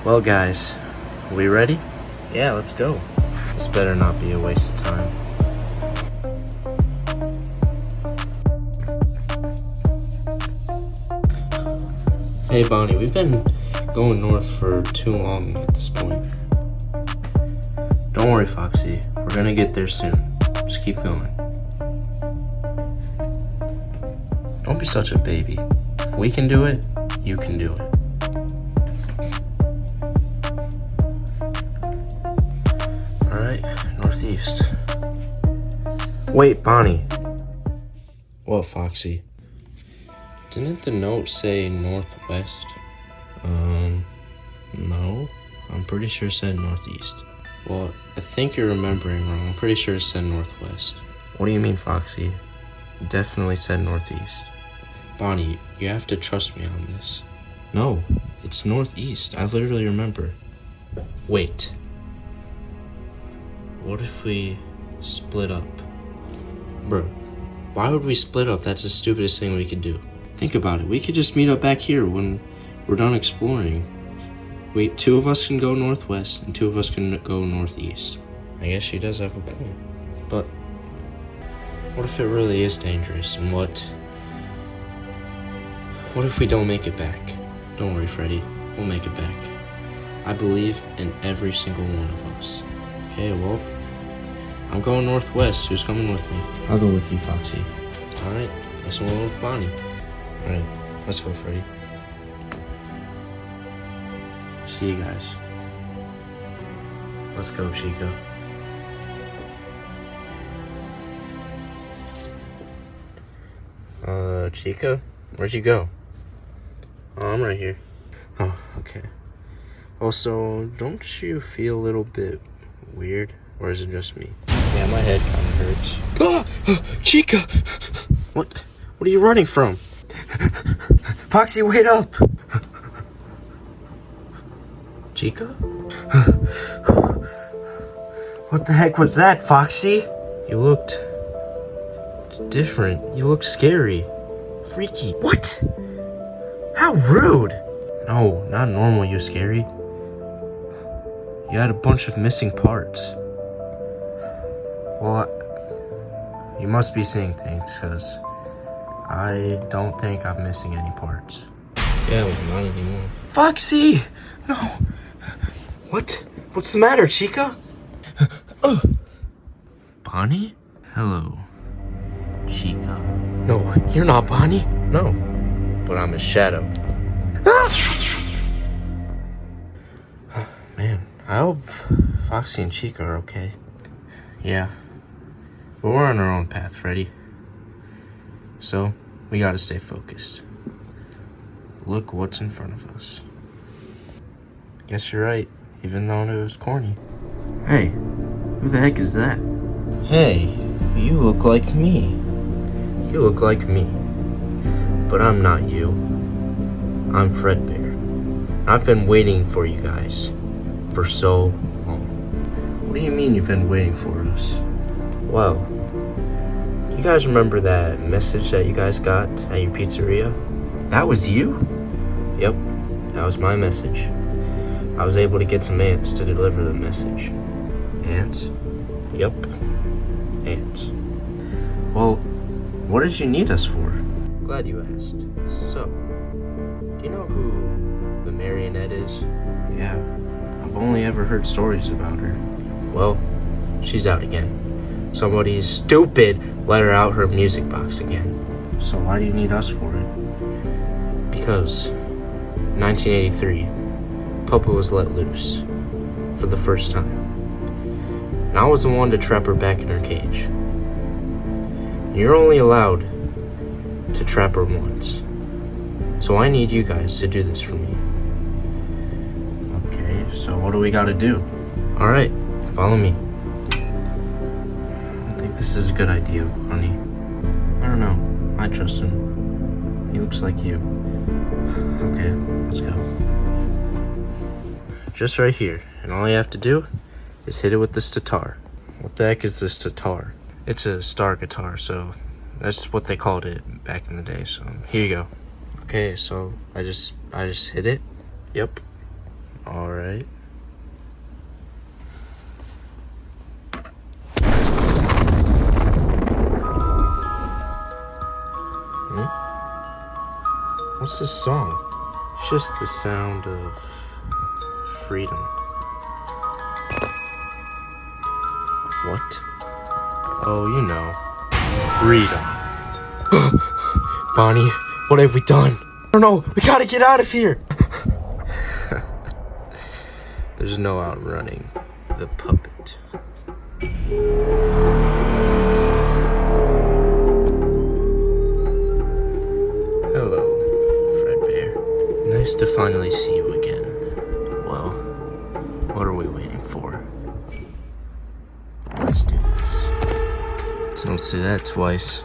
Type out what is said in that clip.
Well, guys, we ready? Yeah, let's go. This better not be a waste of time. Hey, Bonnie, we've been going north for too long at this point. Don't worry, Foxy. We're gonna get there soon. Just keep going. Don't be such a baby. If we can do it, you can do it. Alright, northeast. Wait, Bonnie. What, Foxy? Didn't the note say northwest? No. I'm pretty sure it said northeast. Well, I think you're remembering wrong. I'm pretty sure it said northwest. What do you mean, Foxy? It definitely said northeast. Bonnie, you have to trust me on this. No, it's northeast. I literally remember. Wait. What if we split up? Bro, why would we split up? That's the stupidest thing we could do. Think about it. We could just meet up back here when we're done exploring. Wait, 2 of us can go northwest and 2 of us can go northeast. I guess she does have a point. But what if it really is dangerous? And what if we don't make it back? Don't worry, Freddy. We'll make it back. I believe in every single one of us. Okay, well, I'm going northwest. Who's coming with me? I'll go with you, Foxy. Alright, guess we'll go with Bonnie. Alright, let's go, Freddy. See you guys. Let's go, Chico. Chico? Where'd you go? Oh, I'm right here. Oh, okay. Also, don't you feel a little bit weird? Or is it just me? Yeah, my head kind of hurts. Ah! Chica! What are you running from? Foxy, wait up! Chica? What the heck was that, Foxy? You looked different. You looked scary. Freaky. What? How rude! No, not normal, you scary. You had a bunch of missing parts. Well, you must be seeing things, because I don't think I'm missing any parts. Yeah, well, not anymore. Foxy! No! What? What's the matter, Chica? Bonnie? Hello, Chica. No, you're not Bonnie. No, but I'm his shadow. Man, I hope Foxy and Chica are okay. Yeah, but we're on our own path, Freddy. So, we gotta stay focused. Look what's in front of us. Guess you're right, even though it was corny. Hey, who the heck is that? Hey, you look like me. You look like me. But I'm not you. I'm Fredbear. I've been waiting for you guys for so long. What do you mean you've been waiting for us? Well, you guys remember that message that you guys got at your pizzeria? That was you? Yep, that was my message. I was able to get some ants to deliver the message. Ants? Yep, ants. Well, what did you need us for? Glad you asked. So, do you know who the Marionette is? Yeah, I've only ever heard stories about her. Well, she's out again. Somebody stupid let her out her music box again. So why do you need us for it? Because 1983, Papa was let loose for the first time. And I was the one to trap her back in her cage. And you're only allowed to trap her once. So I need you guys to do this for me. Okay, so what do we gotta do? Alright, follow me. I don't think this is a good idea, honey. I don't know. I trust him. He looks like you. Okay, let's go. Just right here. And all you have to do is hit it with this sitar. What the heck is this sitar? It's a star guitar, so that's what they called it back in the day. So here you go. Okay, so I just hit it. Yep. All right. What's this song? It's just the sound of freedom. What? Oh, you know. Freedom. Bonnie, what have we done? I don't know. We gotta get out of here. There's no outrunning the puppet. Hello, Fredbear. Nice to finally see you again. Well, what are we waiting for? Let's do this. Don't say that twice.